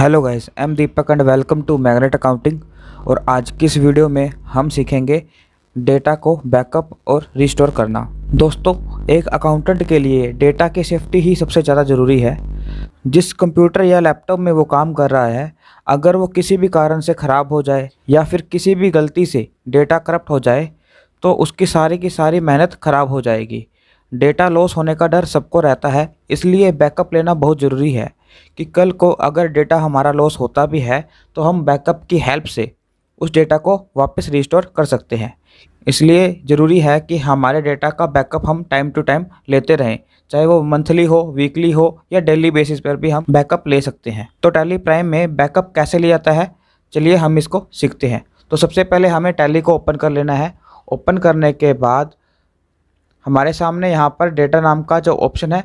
Hello guys, I am Deepak and welcome to Magnet Accounting. और आज की इस वीडियो में हम सीखेंगे डेटा को बैकअप और रिस्टोर करना। दोस्तों, एक अकाउंटेंट के लिए डेटा की सेफ्टी ही सबसे ज़्यादा ज़रूरी है। जिस कंप्यूटर या लैपटॉप में वो काम कर रहा है, अगर वो किसी भी कारण से ख़राब हो जाए या फिर किसी भी गलती से डेटा करप्ट हो जाए तो उसकी सारी की सारी मेहनत ख़राब हो जाएगी। डेटा लॉस होने का डर सबको रहता है, इसलिए बैकअप लेना बहुत ज़रूरी है कि कल को अगर डेटा हमारा लॉस होता भी है तो हम बैकअप की हेल्प से उस डेटा को वापस रिस्टोर कर सकते हैं। इसलिए ज़रूरी है कि हमारे डेटा का बैकअप हम टाइम टू टाइम लेते रहें, चाहे वो मंथली हो, वीकली हो या डेली बेसिस पर भी हम बैकअप ले सकते हैं। तो टैली प्राइम में बैकअप कैसे लिया जाता है, चलिए हम इसको सीखते हैं। तो सबसे पहले हमें टैली को ओपन कर लेना है। ओपन करने के बाद हमारे सामने यहाँ पर डेटा नाम का जो ऑप्शन है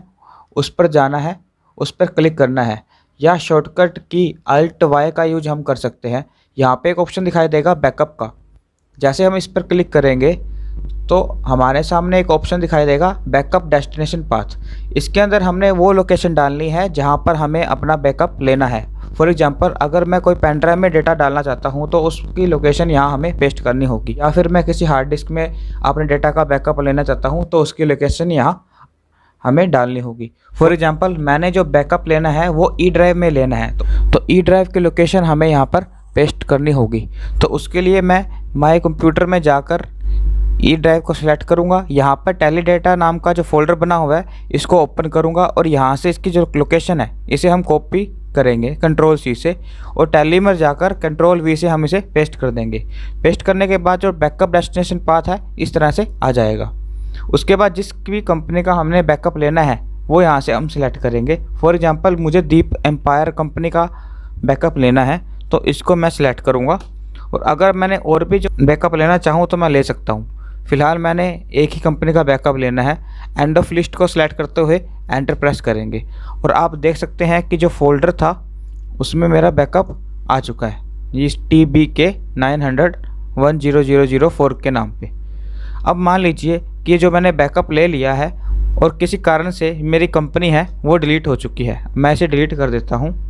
उस पर जाना है, उस पर क्लिक करना है, या शॉर्टकट की अल्ट वाई का यूज हम कर सकते हैं। यहाँ पे एक ऑप्शन दिखाई देगा बैकअप का। जैसे हम इस पर क्लिक करेंगे तो हमारे सामने एक ऑप्शन दिखाई देगा बैकअप डेस्टिनेशन पाथ। इसके अंदर हमने वो लोकेशन डालनी है जहाँ पर हमें अपना बैकअप लेना है। फॉर एग्जांपल, अगर मैं कोई पेन ड्राइव में डेटा डालना चाहता हूँ तो उसकी लोकेशन यहाँ हमें पेस्ट करनी होगी, या फिर मैं किसी हार्ड डिस्क में अपने डेटा का बैकअप लेना चाहता हूँ तो उसकी लोकेशन यहाँ हमें डालनी होगी। फॉर एग्जांपल, मैंने जो बैकअप लेना है वो ई ड्राइव में लेना है, तो ई ड्राइव की लोकेशन हमें यहाँ पर पेस्ट करनी होगी। तो उसके लिए मैं माय कंप्यूटर में जाकर ई ड्राइव को सिलेक्ट करूँगा। यहाँ पर टैली डेटा नाम का जो फोल्डर बना हुआ है इसको ओपन करूँगा और यहाँ से इसकी जो लोकेशन है इसे हम कॉपी करेंगे कंट्रोल सी से, और टैली में जाकर कंट्रोल वी से हम इसे पेस्ट कर देंगे। पेस्ट करने के बाद जो बैकअप डेस्टिनेशन पाथ है इस तरह से आ जाएगा। उसके बाद जिस भी कंपनी का हमने बैकअप लेना है वो यहाँ से हम सिलेक्ट करेंगे। फॉर एग्जांपल, मुझे दीप एम्पायर कंपनी का बैकअप लेना है तो इसको मैं सिलेक्ट करूँगा। और अगर मैंने और भी जो बैकअप लेना चाहूँ तो मैं ले सकता हूँ। फ़िलहाल मैंने एक ही कंपनी का बैकअप लेना है। एंड ऑफ लिस्ट को सिलेक्ट करते हुए एंटर प्रेस करेंगे और आप देख सकते हैं कि जो फोल्डर था उसमें मेरा बैकअप आ चुका है, इस TBK 900-10004 के नाम पे। अब मान लीजिए कि जो मैंने बैकअप ले लिया है और किसी कारण से मेरी कंपनी है वो डिलीट हो चुकी है। मैं इसे डिलीट कर देता हूँ।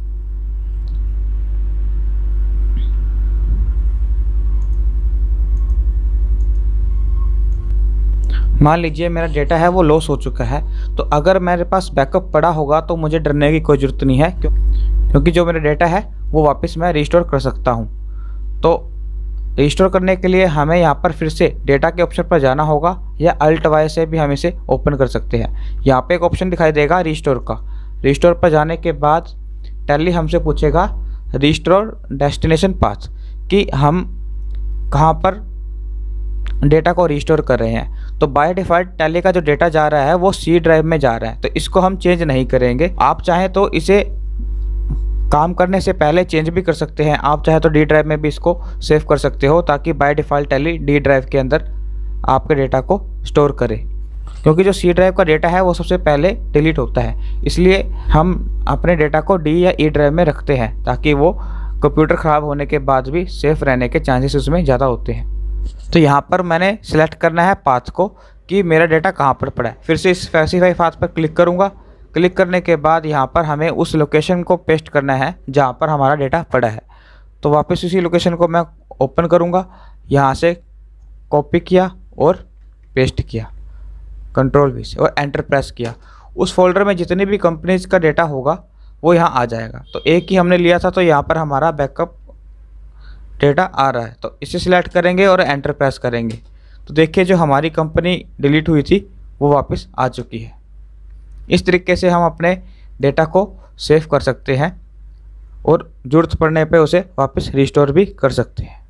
मान लीजिए मेरा डेटा है वो लॉस हो चुका है, तो अगर मेरे पास बैकअप पड़ा होगा तो मुझे डरने की कोई ज़रूरत नहीं है, क्योंकि जो मेरा डेटा है वो वापस मैं रिस्टोर कर सकता हूँ। तो रिस्टोर करने के लिए हमें यहाँ पर फिर से डेटा के ऑप्शन पर जाना होगा, या अल्ट वाई से भी हम इसे ओपन कर सकते हैं। यहाँ पे एक ऑप्शन दिखाई देगा रिस्टोर का। रिस्टोर पर जाने के बाद टैली हमसे पूछेगा रिस्टोर डेस्टिनेशन पाथ कि हम कहाँ पर डेटा को रिस्टोर कर रहे हैं। तो बाय डिफ़ॉल्ट टैली का जो डेटा जा रहा है वो सी ड्राइव में जा रहा है, तो इसको हम चेंज नहीं करेंगे। आप चाहें तो इसे काम करने से पहले चेंज भी कर सकते हैं। आप चाहे तो डी ड्राइव में भी इसको सेव कर सकते हो, ताकि by default tally D drive के अंदर आपके डेटा को स्टोर करे, क्योंकि जो सी ड्राइव का डेटा है वो सबसे पहले डिलीट होता है। इसलिए हम अपने डेटा को डी या ई ड्राइव में रखते हैं, ताकि वो कंप्यूटर ख़राब होने के बाद भी सेफ़ रहने के चांसेस उसमें ज़्यादा होते हैं। तो यहाँ पर मैंने सेलेक्ट करना है पाथ को कि मेरा डेटा कहाँ पर पड़ा है। फिर से इस स्पेसिफाई पाथ पर क्लिक करूँगा। क्लिक करने के बाद यहाँ पर हमें उस लोकेशन को पेस्ट करना है जहाँ पर हमारा डेटा पड़ा है। तो वापस उसी लोकेशन को मैं ओपन करूँगा, यहाँ से कॉपी किया और पेस्ट किया कंट्रोल वी से, और एंटर प्रेस किया। उस फोल्डर में जितनी भी कंपनीज का डेटा होगा वो यहाँ आ जाएगा। तो एक ही हमने लिया था तो यहाँ पर हमारा बैकअप डेटा आ रहा है, तो इसे सिलेक्ट करेंगे और एंटर प्रेस करेंगे। तो देखिए जो हमारी कंपनी डिलीट हुई थी वो वापस आ चुकी है। इस तरीके से हम अपने डेटा को सेव कर सकते हैं और ज़रूरत पड़ने पे उसे वापस रिस्टोर भी कर सकते हैं।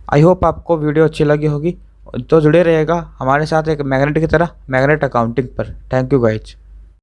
आई होप आपको वीडियो अच्छी लगी होगी, तो जुड़े रहेगा हमारे साथ एक मैग्नेट की तरह मैग्नेट अकाउंटिंग पर। Thank you guys.